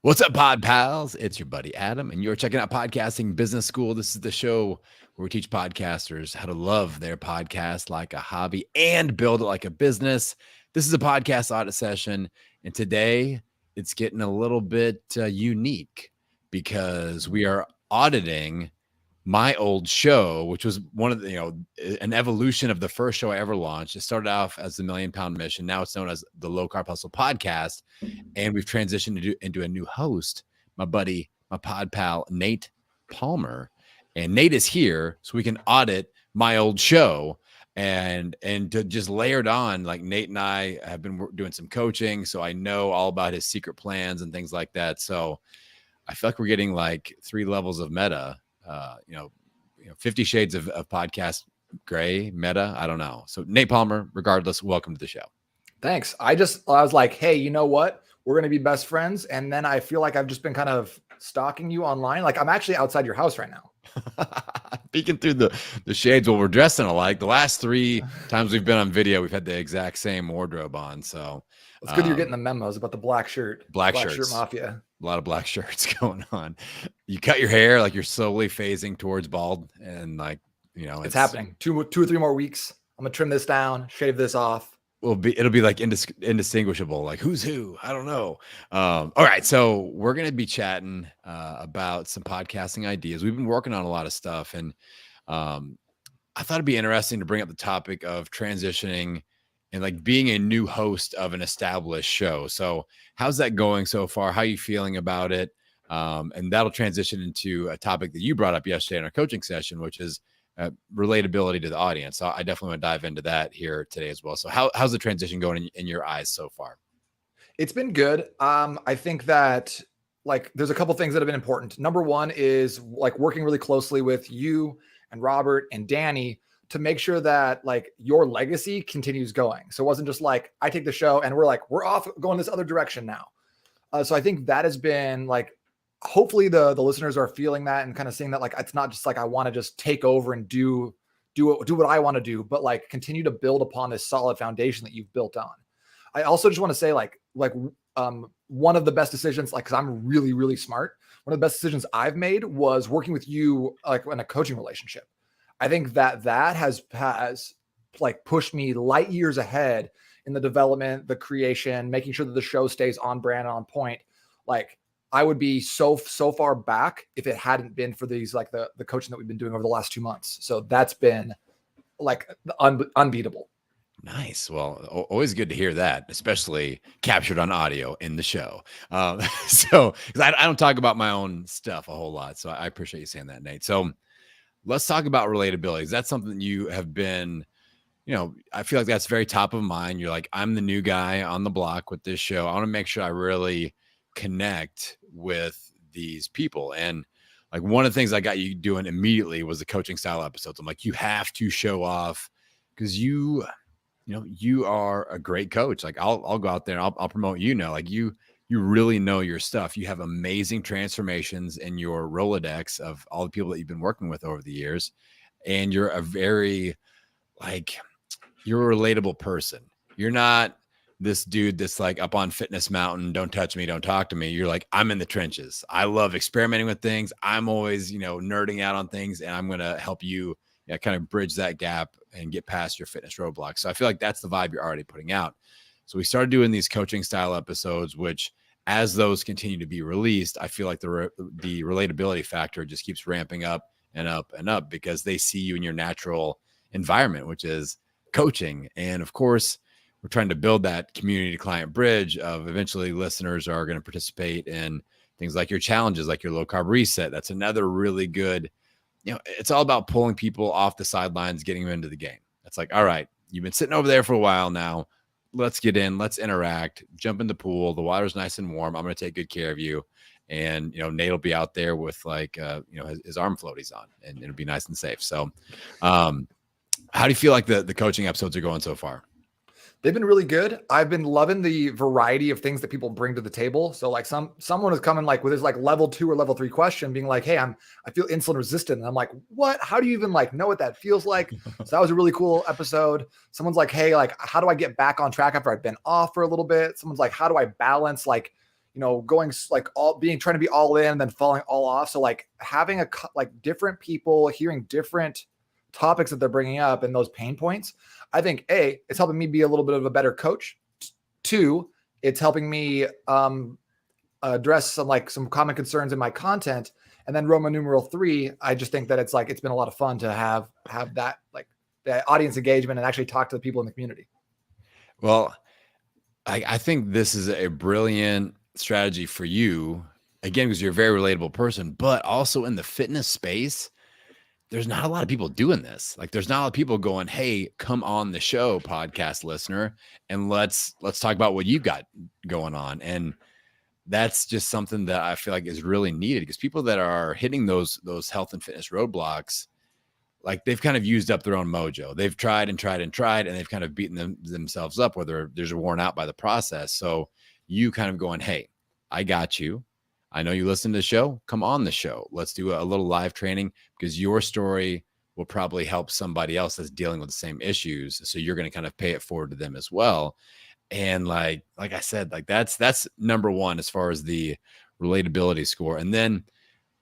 What's up, pod pals? It's your buddy Adam, and you're checking out Podcasting Business School. This is the show where we teach podcasters how to love their podcast like a hobby and build it like a business. This is a podcast audit session, and today it's getting a little bit unique because we are auditing my old show, which was one of the, an evolution of the first show I ever launched. It started off as the Million Pound Mission. Now it's known as the Low Carb Hustle Podcast. And we've transitioned into a new host, my buddy, my pod pal, Nate Palmer. And Nate is here so we can audit my old show and to just layer it on. Like Nate and I have been doing some coaching, so I know all about his secret plans and things like that. So I feel like we're getting like 3 levels of meta. 50 shades of podcast gray meta. I don't know. So Nate Palmer, regardless, welcome to the show. Thanks. I was like, hey, you know what? We're going to be best friends. And then I feel like I've just been kind of stalking you online. Like I'm actually outside your house right now. Peeking through the shades. Well, we're dressing alike. The last 3 times we've been on video, we've had the exact same wardrobe on. So it's good you're getting the memos about the black shirt. Black shirt shirts. mafia. A lot of black shirts going on. You cut your hair, like you're slowly phasing towards bald, and like, it's happening. 2 or 3 more weeks. I'm gonna trim this down, shave this off. It'll be like indistinguishable. Like who's who? I don't know. All right, so we're gonna be chatting about some podcasting ideas. We've been working on a lot of stuff, and I thought it'd be interesting to bring up the topic of transitioning and like being a new host of an established show. So how's that going so far? How are you feeling about it? And that'll transition into a topic that you brought up yesterday in our coaching session, which is relatability to the audience. So I definitely want to dive into that here today as well. So how's the transition going in your eyes so far? It's been good. I think that like there's a couple things that have been important. Number one is like working really closely with you and Robert and Danny to make sure that like your legacy continues going. So it wasn't just like I take the show and we're off going this other direction now. So I think that has been like, hopefully the listeners are feeling that and kind of seeing that like it's not just like I want to just take over and do what I want to do, but like continue to build upon this solid foundation that you've built on. I also just want to say like one of the best decisions, like because I'm really, really smart. One of the best decisions I've made was working with you like in a coaching relationship. I think that has like pushed me light years ahead in the development, the creation, making sure that the show stays on brand, on point. Like I would be so far back if it hadn't been for these, like the coaching that we've been doing over the last 2 months. So that's been like unbeatable. Nice. Well, always good to hear that, especially captured on audio in the show. So because I don't talk about my own stuff a whole lot. So I appreciate you saying that, Nate. So let's talk about relatability. Is that something you have been, I feel like that's very top of mind. You're like, I'm the new guy on the block with this show. I want to make sure I really connect with these people. And like one of the things I got you doing immediately was the coaching style episodes. I'm like, you have to show off because you are a great coach. Like I'll go out there and I'll promote, like you really know your stuff. You have amazing transformations in your Rolodex of all the people that you've been working with over the years. And you're a very you're a relatable person. You're not this dude that's like up on Fitness Mountain, don't touch me, don't talk to me. You're like, I'm in the trenches. I love experimenting with things. I'm always, nerding out on things, and I'm going to help you kind of bridge that gap and get past your fitness roadblocks. So I feel like that's the vibe you're already putting out. So we started doing these coaching style episodes, which as those continue to be released, I feel like the relatability factor just keeps ramping up and up and up because they see you in your natural environment, which is coaching. And of course, we're trying to build that community to client bridge of eventually listeners are going to participate in things like your challenges, like your low carb reset. That's another really good, it's all about pulling people off the sidelines, getting them into the game. It's like, all right, you've been sitting over there for a while now. Let's get in, let's interact, jump in the pool. The water's nice and warm. I'm going to take good care of you. And, Nate will be out there with his arm floaties on, and it'll be nice and safe. So how do you feel like the coaching episodes are going so far? They've been really good. I've been loving the variety of things that people bring to the table. So like someone is coming like with his like level 2 or level 3 question being like, hey, I feel insulin resistant. And I'm like, what? How do you even like know what that feels like? So that was a really cool episode. Someone's like, hey, like, how do I get back on track after I've been off for a little bit? Someone's like, how do I balance like, going like trying to be all in and then falling all off. So like having like different people hearing different topics that they're bringing up and those pain points, I think it's helping me be a little bit of a better coach. Two, it's helping me address some common concerns in my content. And then Roman numeral 3, I just think that it's been a lot of fun to have that like the audience engagement and actually talk to the people in the community. Well, I think this is a brilliant strategy for you, again, because you're a very relatable person, but also in the fitness space, there's not a lot of people doing this. Like there's not a lot of people going, hey, come on the show, podcast listener, and let's talk about what you've got going on. And that's just something that I feel like is really needed, because people that are hitting those health and fitness roadblocks, like they've kind of used up their own mojo. They've tried and tried and tried, and they've kind of beaten themselves up, whether they're worn out by the process. So you kind of going, hey, I got you. I know you listen to the show. Come on the show. Let's do a little live training, because your story will probably help somebody else that's dealing with the same issues. So you're going to kind of pay it forward to them as well. And like I said, like that's number one as far as the relatability score. And then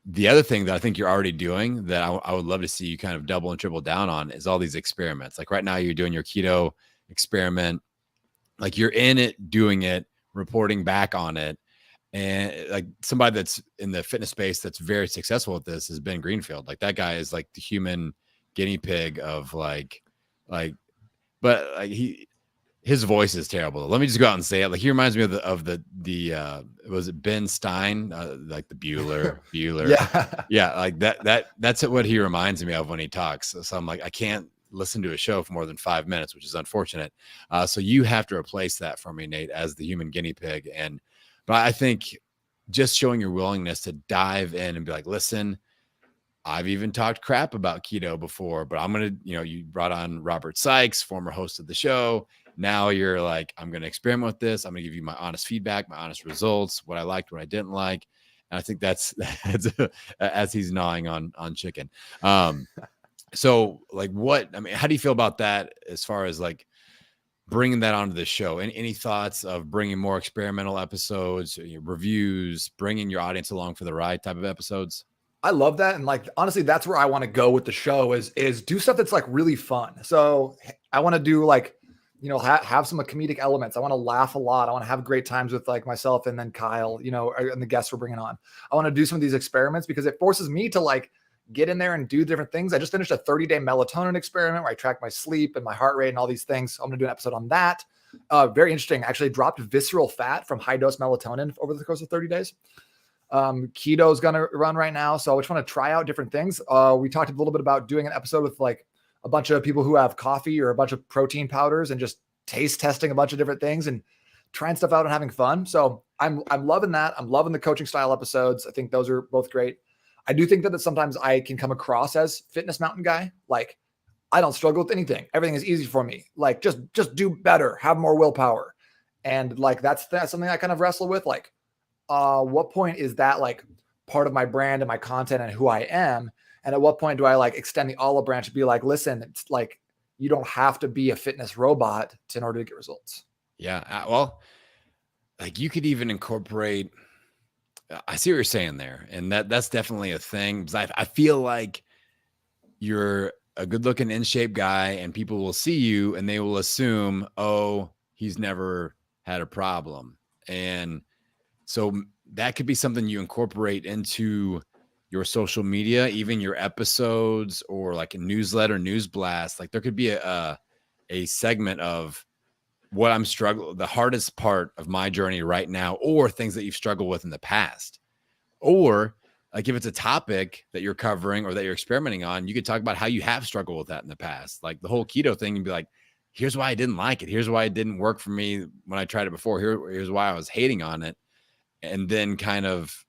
the other thing that I think you're already doing that I would love to see you kind of double and triple down on is all these experiments. Like right now you're doing your keto experiment, like you're in it, doing it, reporting back on it. And like somebody that's in the fitness space that's very successful at this is Ben Greenfield. Like that guy is like the human guinea pig of but like his voice is terrible. Let me just go out and say it. Like he reminds me of the was it Ben Stein, like the Bueller. Yeah, like that's what he reminds me of when he talks. So I'm like, I can't listen to a show for more than 5 minutes, which is unfortunate. So you have to replace that for me, Nate, as the human guinea pig. But I think just showing your willingness to dive in and be like, listen, I've even talked crap about keto before, but I'm going to, you brought on Robert Sykes, former host of the show. Now you're like, I'm going to experiment with this. I'm going to give you my honest feedback, my honest results, what I liked, what I didn't like. And I think that's as he's gnawing on chicken. So like how do you feel about that as far as like bringing that onto the show? And any thoughts of bringing more experimental episodes, reviews, bringing your audience along for the ride type of episodes? I love that. And like, honestly, that's where I want to go with the show is do stuff that's like really fun. So I want to do like, have some comedic elements. I want to laugh a lot. I want to have great times with like myself and then Kyle, and the guests we're bringing on. I want to do some of these experiments because it forces me to like get in there and do different things. I just finished a 30-day melatonin experiment where I track my sleep and my heart rate and all these things. So I'm going to do an episode on that. Very interesting. I actually dropped visceral fat from high dose melatonin over the course of 30 days. Keto is going to run right now. So I just want to try out different things. We talked a little bit about doing an episode with like a bunch of people who have coffee or a bunch of protein powders and just taste testing a bunch of different things and trying stuff out and having fun. So I'm loving that. I'm loving the coaching style episodes. I think those are both great. I do think that sometimes I can come across as fitness mountain guy. Like I don't struggle with anything. Everything is easy for me. Like just do better, have more willpower. And like, that's something I kind of wrestle with. Like, what point is that like part of my brand and my content and who I am? And at what point do I like extend the olive branch and be like, listen, it's like, you don't have to be a fitness robot in order to get results. Yeah. Well, like you could even incorporate, I see what you're saying there. And that's definitely a thing. Because I feel like you're a good looking in shape guy and people will see you and they will assume, oh, he's never had a problem. And so that could be something you incorporate into your social media, even your episodes or like a newsletter, news blast. Like there could be a segment of what I'm struggling, the hardest part of my journey right now, or things that you've struggled with in the past. Or like if it's a topic that you're covering or that you're experimenting on, you could talk about how you have struggled with that in the past. Like the whole keto thing, and be like, here's why I didn't like it. Here's why it didn't work for me when I tried it before. Here's why I was hating on it. And then kind of,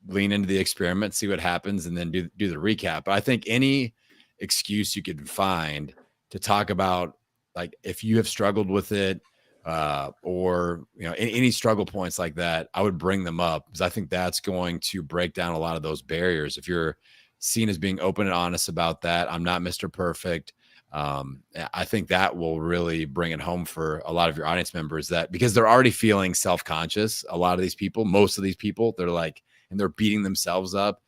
lean into the experiment, see what happens, and then do the recap. But I think any excuse you could find to talk about, like if you have struggled with it, or any struggle points like that, I would bring them up because I think that's going to break down a lot of those barriers. If you're seen as being open and honest about that, I'm not Mr. Perfect. I think that will really bring it home for a lot of your audience members, that because they're already feeling self-conscious. A lot of these people, most of these people, they're like, and they're beating themselves up.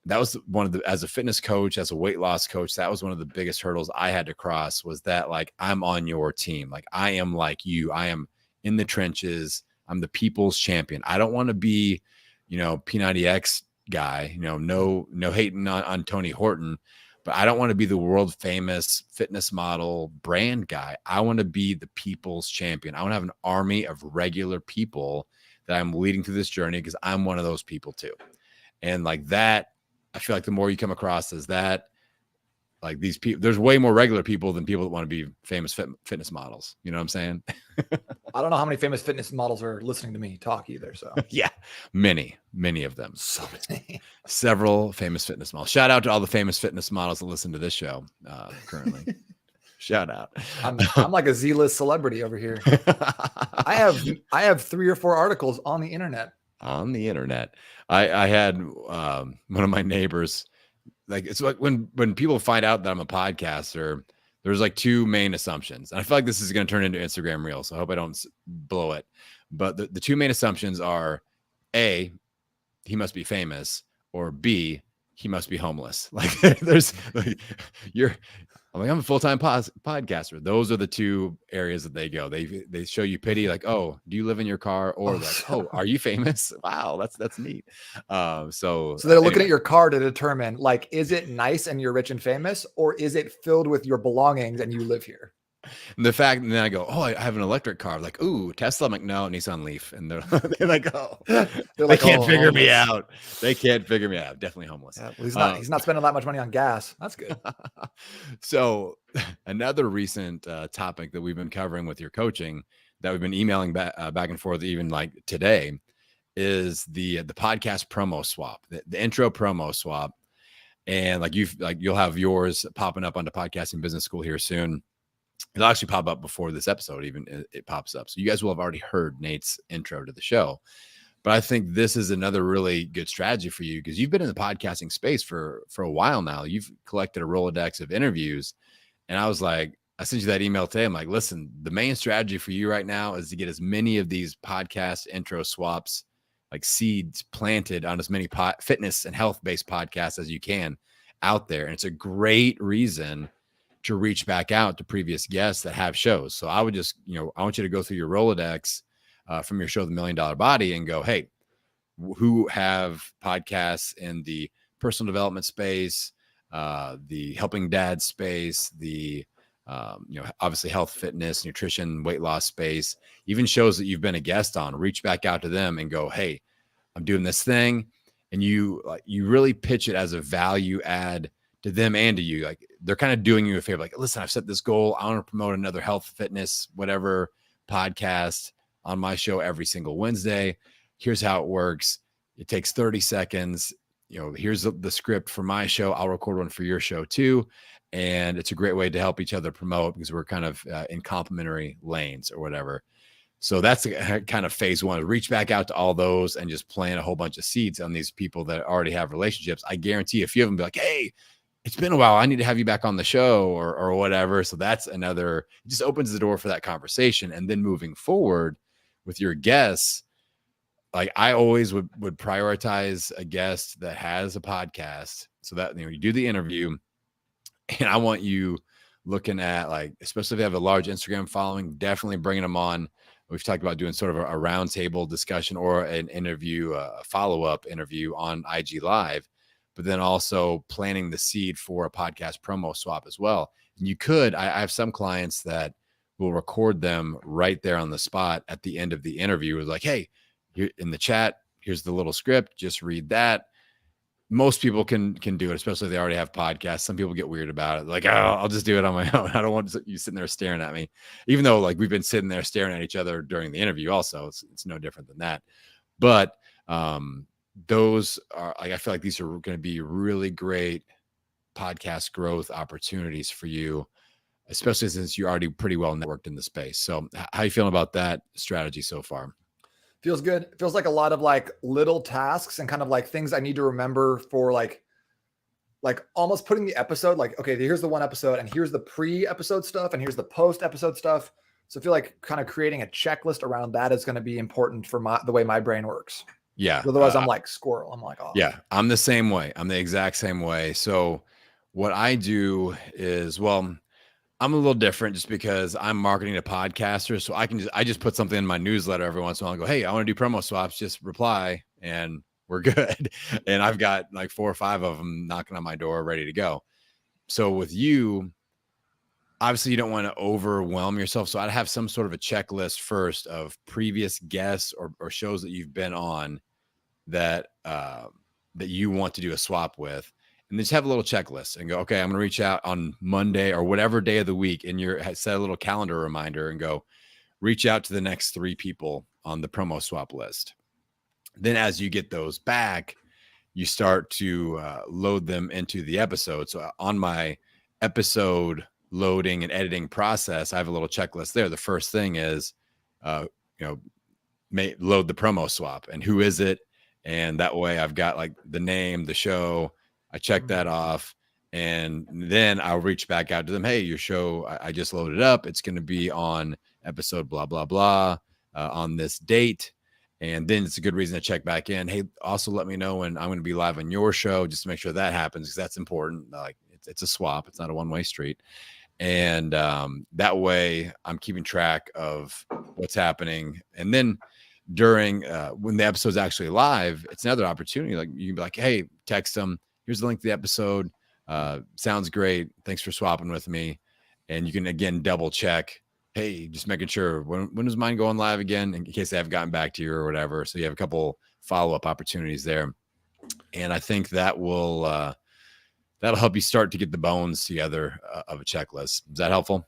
That was one of the, as a fitness coach, as a weight loss coach, that was one of the biggest hurdles I had to cross, was that like, I'm on your team. Like I am like you, I am in the trenches. I'm the people's champion. I don't want to be, P90X guy, no hating on Tony Horton, but I don't want to be the world famous fitness model brand guy. I want to be the people's champion. I want to have an army of regular people that I'm leading through this journey, because I'm one of those people too. And like that, I feel like the more you come across as that, like these people, there's way more regular people than people that want to be famous fitness models. You know what I'm saying? I don't know how many famous fitness models are listening to me talk either. So yeah, many of them. So many. Several famous fitness models. Shout out to all the famous fitness models that listen to this show currently. Shout out. I'm like a Z-list celebrity over here. I have 3 or 4 articles on the internet. On the internet. I had one of my neighbors, like, it's like when people find out that I'm a podcaster, there's like 2 main assumptions. And I feel like this is going to turn into Instagram Reels, so I hope I don't blow it. But the 2 main assumptions are A, he must be famous, or B, he must be homeless. Like there's like, I'm a full-time podcaster. Those are the 2 areas that they go. They show you pity, like, oh, do you live in your car? Or like, oh, are you famous? Wow, that's neat. So they're looking at your car to determine, like, is it nice and you're rich and famous, or is it filled with your belongings and you live here? And the fact, and then I go, oh, I have an electric car. Like, ooh, Tesla. I'm like, no, Nissan Leaf. And they're like, oh, they can't figure me out. They can't figure me out. Definitely homeless. Yeah, well, he's not spending that much money on gas. That's good. So another recent topic that we've been covering with your coaching, that we've been emailing back and forth, even like today, is the podcast promo swap, the intro promo swap. And like you'll have yours popping up on the Podcasting Business School here soon. It'll actually pop up before this episode even it pops up. So you guys will have already heard Nate's intro to the show. But I think this is another really good strategy for you, because you've been in the podcasting space for a while now. You've collected a Rolodex of interviews. And I was like, I sent you that email today. I'm like, listen, the main strategy for you right now is to get as many of these podcast intro swaps, like seeds planted on as many fitness and health-based podcasts as you can out there. And it's a great reason to reach back out to previous guests that have shows. So I would just, I want you to go through your Rolodex from your show, The $1 Million Body, and go, hey, who have podcasts in the personal development space, the helping dad space, the, obviously health, fitness, nutrition, weight loss space, even shows that you've been a guest on. Reach back out to them and go, hey, I'm doing this thing. And you really pitch it as a value add to them and to you. Like, they're kind of doing you a favor. Like, listen, I've set this goal. I want to promote another health, fitness, whatever podcast on my show every single Wednesday. Here's how it works. It takes 30 seconds. Here's the script for my show. I'll record one for your show too. And it's a great way to help each other promote, because we're kind of in complementary lanes or whatever. So that's kind of phase 1. Reach back out to all those and just plant a whole bunch of seeds on these people that already have relationships. I guarantee a few of them be like, hey, it's been a while. I need to have you back on the show or whatever. So that's another, it just opens the door for that conversation. And then moving forward with your guests, like I always would prioritize a guest that has a podcast, so that, you do the interview, and I want you looking at, like, especially if they have a large Instagram following, definitely bringing them on. We've talked about doing sort of a roundtable discussion or an interview, a follow-up interview on IG Live, but then also planting the seed for a podcast promo swap as well. And you could, I have some clients that will record them right there on the spot at the end of the interview. It's like, hey, here in the chat, here's the little script, just read that. Most people can do it, especially if they already have podcasts. Some people get weird about it. Like, oh, I'll just do it on my own. I don't want you sitting there staring at me, even though like we've been sitting there staring at each other during the interview. Also, it's no different than that. But those are, like, I feel like these are going to be really great podcast growth opportunities for you, especially since you're already pretty well networked in the space. So how you feeling about that strategy so far? Feels good. It feels like a lot of like little tasks and kind of like things I need to remember for like like almost putting the episode like, okay, here's the one episode and here's the pre-episode stuff and here's the post-episode stuff. So I feel like kind of creating a checklist around that is going to be important for the way my brain works. Yeah. Otherwise I'm like squirrel. I'm like, oh yeah, I'm the same way. I'm the exact same way. So what I do is, well, I'm a little different just because I'm marketing to podcasters. So I just put something in my newsletter every once in a while and go, hey, I want to do promo swaps, just reply and we're good. And I've got like 4 or 5 of them knocking on my door ready to go. So with you, obviously you don't want to overwhelm yourself. So I'd have some sort of a checklist first of previous guests or shows that you've been on that that you want to do a swap with, and then just have a little checklist and go, okay, I'm going to reach out on Monday or whatever day of the week, and set a little calendar reminder and go reach out to the next 3 people on the promo swap list. Then as you get those back, you start to load them into the episode. So on my episode loading and editing process, I have a little checklist there. The first thing is, load the promo swap and who is it? And that way I've got like the name, the show, I check that off. And then I'll reach back out to them. Hey, your show, I just loaded up. It's going to be on episode blah, blah, blah on this date. And then it's a good reason to check back in. Hey, also let me know when I'm going to be live on your show, just to make sure that happens, because that's important. Like it's a swap. It's not a one-way street. And that way I'm keeping track of what's happening. And then during when the episode's actually live, it's another opportunity. Like you can be like, hey, text them. Here's the link to the episode. Sounds great. Thanks for swapping with me. And you can again double check. Hey, just making sure when is mine going live again, in case they haven't gotten back to you or whatever. So you have a couple follow-up opportunities there. And I think that will that'll help you start to get the bones together of a checklist. Is that helpful?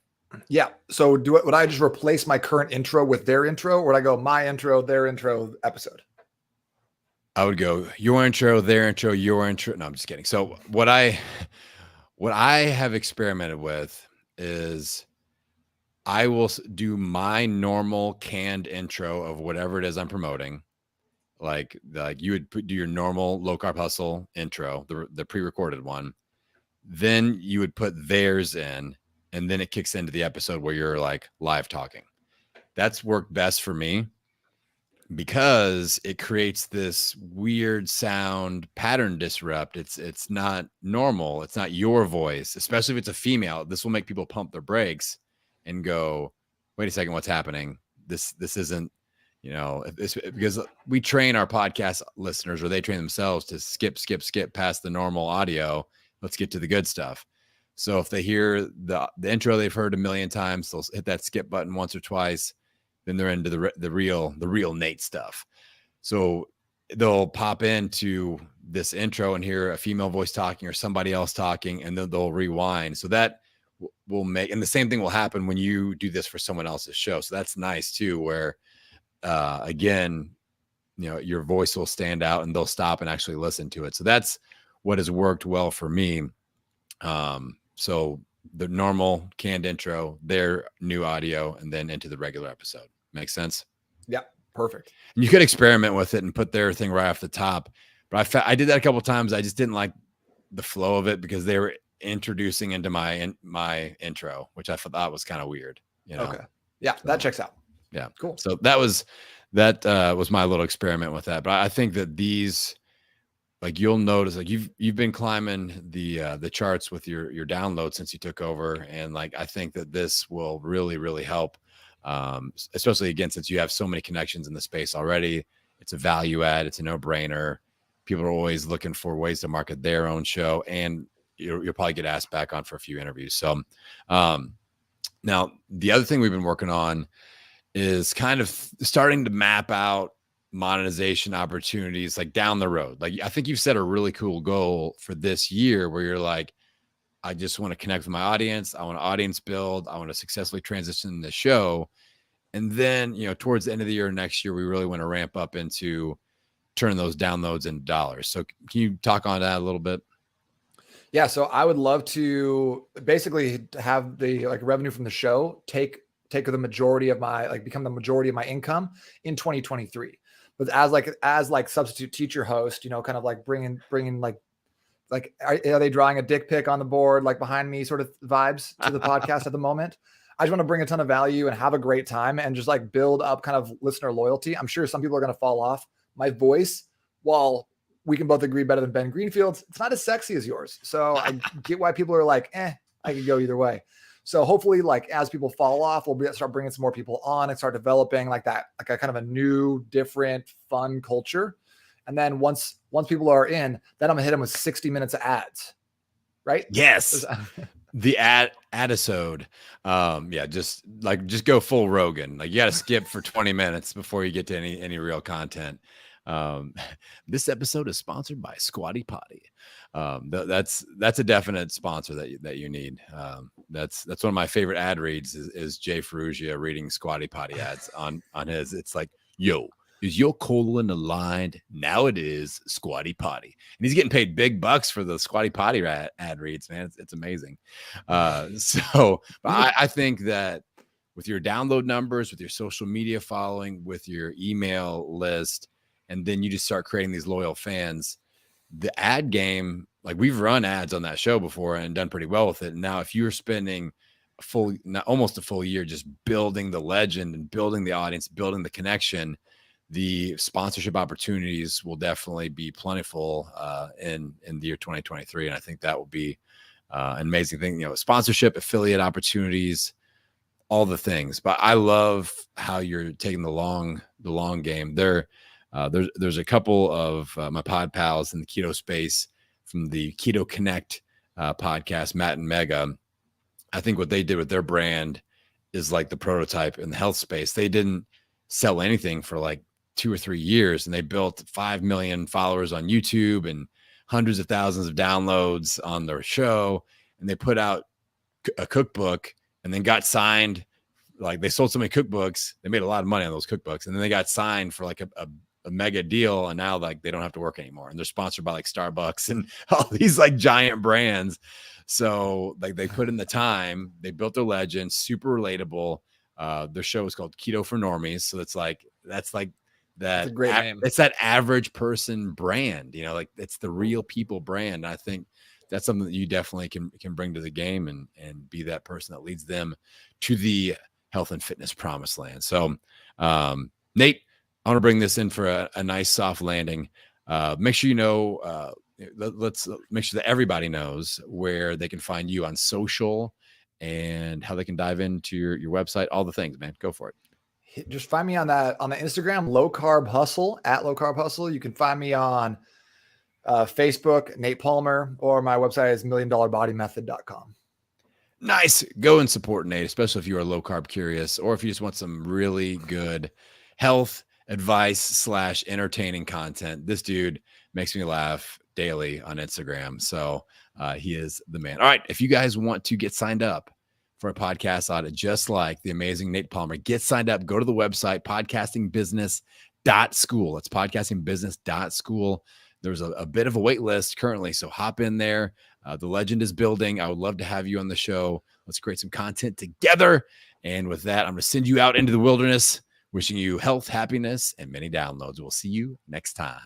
Yeah. So would I just replace my current intro with their intro, or would I go my intro, their intro episode? I would go your intro, their intro, your intro. No, I'm just kidding. So what I have experimented with is I will do my normal canned intro of whatever it is I'm promoting. Like you would do your normal low carb hustle intro, the pre-recorded one. Then you would put theirs in, and then it kicks into the episode where you're like live talking. That's worked best for me because it creates this weird sound pattern disrupt. It's not normal. It's not your voice, especially if it's a female. This will make people pump their brakes and go, wait a second, what's happening? This isn't, because we train our podcast listeners, or they train themselves to skip past the normal audio. Let's get to the good stuff. So if they hear the intro they've heard a million times, they'll hit that skip button once or twice. Then they're into the real Nate stuff. So they'll pop into this intro and hear a female voice talking or somebody else talking, and then they'll rewind. So that will make, and the same thing will happen when you do this for someone else's show. So that's nice too, where again, your voice will stand out and they'll stop and actually listen to it. So that's what has worked well for me. So the normal canned intro, their new audio, and then into the regular episode. Makes sense? Yeah, perfect. And you could experiment with it and put their thing right off the top. But I did that a couple of times. I just didn't like the flow of it because they were introducing into my intro, which I thought was kind of weird. Okay. Yeah, that checks out. Yeah, cool. So that was my little experiment with that. But I think that these, like, you'll notice, like you've been climbing the charts with your download since you took over, and like I think that this will really, really help, especially again since you have so many connections in the space already. It's a value add. It's a no-brainer. People are always looking for ways to market their own show, and you'll probably get asked back on for a few interviews. So now the other thing we've been working on is kind of starting to map out monetization opportunities like down the road. Like I think you've set a really cool goal for this year where you're like, I just want to connect with my audience. I want to audience build. I want to successfully transition the show. And then, towards the end of the year, next year, we really want to ramp up into turn those downloads into dollars. So can you talk on that a little bit? Yeah. So I would love to basically have the revenue from the show take the majority of my, become the majority of my income in 2023. But as substitute teacher host, kind of like bringing like, are they drawing a dick pic on the board, like behind me sort of vibes to the podcast at the moment? I just want to bring a ton of value and have a great time and just like build up kind of listener loyalty. I'm sure some people are going to fall off. My voice, while we can both agree better than Ben Greenfield's, it's not as sexy as yours. So I get why people are like, I could go either way. So hopefully, like, as people fall off, we'll start bringing some more people on and start developing like that, like a kind of a new, different, fun culture. And then once people are in, then I'm gonna hit them with 60 minutes of ads, right? Yes. The adisode. Just go full Rogan. Like, you got to skip for 20 minutes before you get to any real content. This episode is sponsored by Squatty Potty. That's a definite sponsor that you need. That's one of my favorite ad reads is Jay Ferrugia reading Squatty Potty ads on his. It's like, yo, is your colon aligned? Now it is Squatty Potty. And he's getting paid big bucks for the Squatty Potty ad reads, man. It's amazing. But I think that with your download numbers, with your social media following, with your email list, and then you just start creating these loyal fans, the ad game, like, we've run ads on that show before and done pretty well with it. And now if you're spending almost a full year just building the legend and building the audience, building the connection, the sponsorship opportunities will definitely be plentiful in the year 2023. And I think that will be an amazing thing, sponsorship, affiliate opportunities, all the things. But I love how you're taking the long game. There's a couple of my pod pals in the keto space from the Keto Connect podcast, Matt and Mega. I think what they did with their brand is like the prototype in the health space. They didn't sell anything for like 2 or 3 years, and they built 5 million followers on YouTube and hundreds of thousands of downloads on their show. And they put out a cookbook and then got signed. Like, they sold so many cookbooks, they made a lot of money on those cookbooks, and then they got signed for like a mega deal. And now, like, they don't have to work anymore, and they're sponsored by like Starbucks and all these like giant brands. So like, they put in the time, they built their legend, super relatable. Their show is called Keto for Normies. So that's like that. A great name. It's that average person brand, like, it's the real people brand. I think that's something that you definitely can bring to the game and be that person that leads them to the health and fitness promised land. So, Nate, I want to bring this in for a nice soft landing. Make sure let's make sure that everybody knows where they can find you on social and how they can dive into your website, all the things, man. Go for it. Just find me on the Instagram, Low Carb Hustle, at Low Carb Hustle. You can find me on Facebook, Nate Palmer, or my website is milliondolarbodymethod.com. Nice. Go and support Nate, especially if you are low carb curious, or if you just want some really good health advice / entertaining content. This dude makes me laugh daily on Instagram. So he is the man. All right. If you guys want to get signed up for a podcast audit, just like the amazing Nate Palmer, get signed up. Go to the website, podcastingbusiness.school. It's podcastingbusiness.school. There's a bit of a wait list currently, so hop in there. The legend is building. I would love to have you on the show. Let's create some content together. And with that, I'm going to send you out into the wilderness, wishing you health, happiness, and many downloads. We'll see you next time.